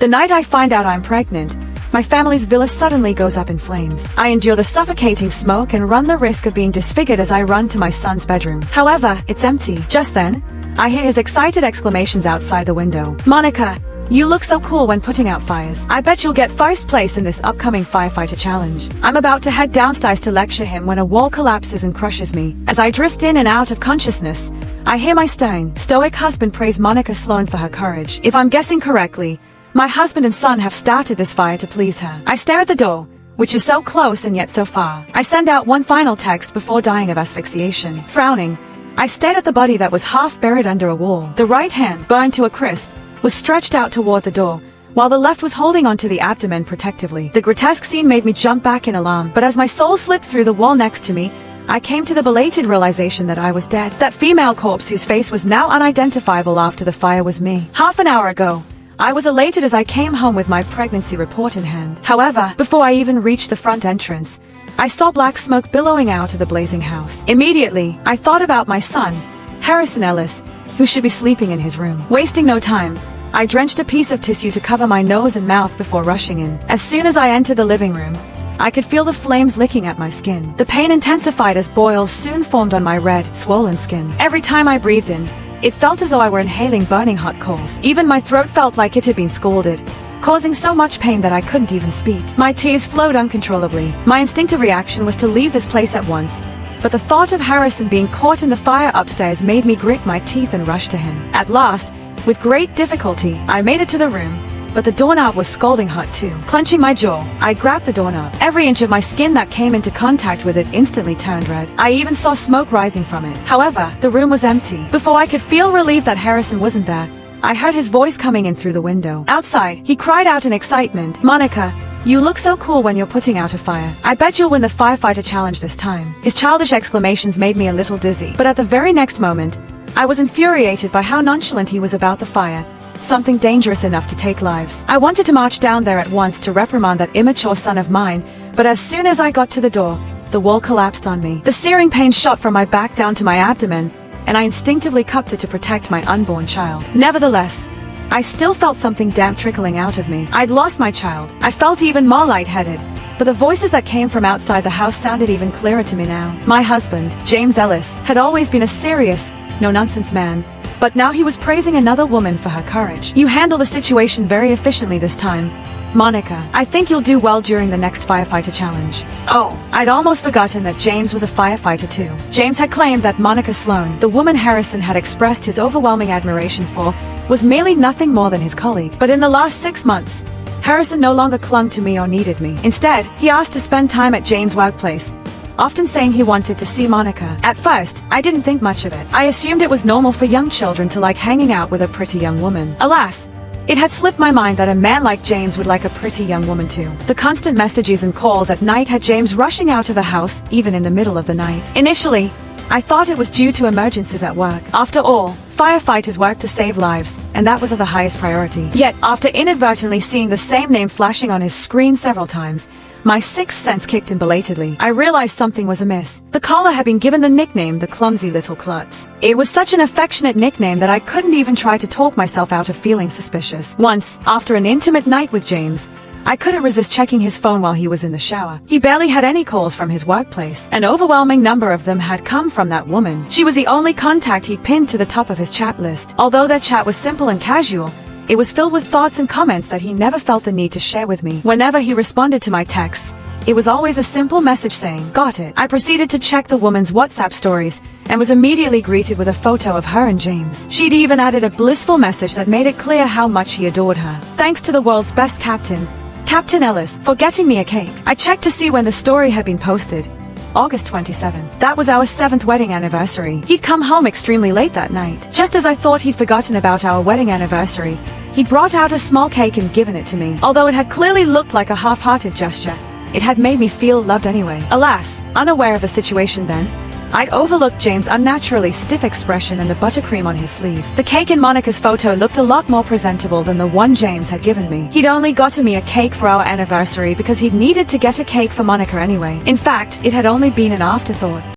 The night I find out I'm pregnant, my family's villa suddenly goes up in flames. I endure the suffocating smoke and run the risk of being disfigured as I run to my son's bedroom. However, it's empty. Just then, I hear his excited exclamations outside the window. "Monica, you look so cool when putting out fires. I bet you'll get first place in this upcoming firefighter challenge." I'm about to head downstairs to lecture him when a wall collapses and crushes me. As I drift in and out of consciousness, I hear my stern, stoic husband praise Monica Sloan for her courage. If I'm guessing correctly, my husband and son have started this fire to please her. I stare at the door, which is so close and yet so far. I send out one final text before dying of asphyxiation. Frowning, I stared at the body that was half buried under a wall. The right hand, burned to a crisp, was stretched out toward the door, while the left was holding onto the abdomen protectively. The grotesque scene made me jump back in alarm, but as my soul slipped through the wall next to me, I came to the belated realization that I was dead. That female corpse whose face was now unidentifiable after the fire was me. Half an hour ago, I was elated as I came home with my pregnancy report in hand. However, before I even reached the front entrance, I saw black smoke billowing out of the blazing house. Immediately, I thought about my son, Harrison Ellis, who should be sleeping in his room. Wasting no time, I drenched a piece of tissue to cover my nose and mouth before rushing in. As soon as I entered the living room, I could feel the flames licking at my skin. The pain intensified as boils soon formed on my red, swollen skin. Every time I breathed in, it felt as though I were inhaling burning hot coals. Even my throat felt like it had been scalded, causing so much pain that I couldn't even speak. My tears flowed uncontrollably. My instinctive reaction was to leave this place at once, but the thought of Harrison being caught in the fire upstairs made me grit my teeth and rush to him. At last, with great difficulty, I made it to the room, but the doorknob was scalding hot too. Clenching my jaw, I grabbed the doorknob. Every inch of my skin that came into contact with it instantly turned red. I even saw smoke rising from it. However, the room was empty. Before I could feel relief that Harrison wasn't there, I heard his voice coming in through the window. Outside, he cried out in excitement, "Monica, you look so cool when you're putting out a fire. I bet you'll win the firefighter challenge this time." His childish exclamations made me a little dizzy, but at the very next moment, I was infuriated by how nonchalant he was about the fire. Something dangerous enough to take lives. I wanted to march down there at once to reprimand that immature son of mine, but as soon as I got to the door, the wall collapsed on me. The searing pain shot from my back down to my abdomen, and I instinctively cupped it to protect my unborn child. Nevertheless, I still felt something damp trickling out of me. I'd lost my child. I felt even more lightheaded, but the voices that came from outside the house sounded even clearer to me now. My husband, James Ellis, had always been a serious, no-nonsense man, but now he was praising another woman for her courage. "You handle the situation very efficiently this time, Monica. I think you'll do well during the next firefighter challenge." Oh, I'd almost forgotten that James was a firefighter too. James had claimed that Monica Sloan, the woman Harrison had expressed his overwhelming admiration for, was merely nothing more than his colleague. But in the last 6 months, Harrison no longer clung to me or needed me. Instead, he asked to spend time at James' workplace, often saying he wanted to see Monica. At first, I didn't think much of it. I assumed it was normal for young children to like hanging out with a pretty young woman. Alas, it had slipped my mind that a man like James would like a pretty young woman too. The constant messages and calls at night had James rushing out of the house, even in the middle of the night. Initially, I thought it was due to emergencies at work. After all, firefighters work to save lives, and that was of the highest priority. Yet, after inadvertently seeing the same name flashing on his screen several times, my sixth sense kicked in belatedly. I realized something was amiss. The caller had been given the nickname the Clumsy Little Klutz. It was such an affectionate nickname that I couldn't even try to talk myself out of feeling suspicious. Once, after an intimate night with James, I couldn't resist checking his phone while he was in the shower. He barely had any calls from his workplace. An overwhelming number of them had come from that woman. She was the only contact he'd pinned to the top of his chat list. Although their chat was simple and casual, it was filled with thoughts and comments that he never felt the need to share with me. Whenever he responded to my texts, it was always a simple message saying, "Got it." I proceeded to check the woman's WhatsApp stories, and was immediately greeted with a photo of her and James. She'd even added a blissful message that made it clear how much he adored her. "Thanks to the world's best captain, Captain Ellis, for getting me a cake." I checked to see when the story had been posted. August 27th. That was our 7th wedding anniversary. He'd come home extremely late that night. Just as I thought he'd forgotten about our wedding anniversary, he brought out a small cake and given it to me. Although it had clearly looked like a half-hearted gesture, it had made me feel loved anyway. Alas, unaware of the situation then, I'd overlooked James' unnaturally stiff expression and the buttercream on his sleeve. The cake in Monica's photo looked a lot more presentable than the one James had given me. He'd only gotten me a cake for our anniversary because he'd needed to get a cake for Monica anyway. In fact, it had only been an afterthought.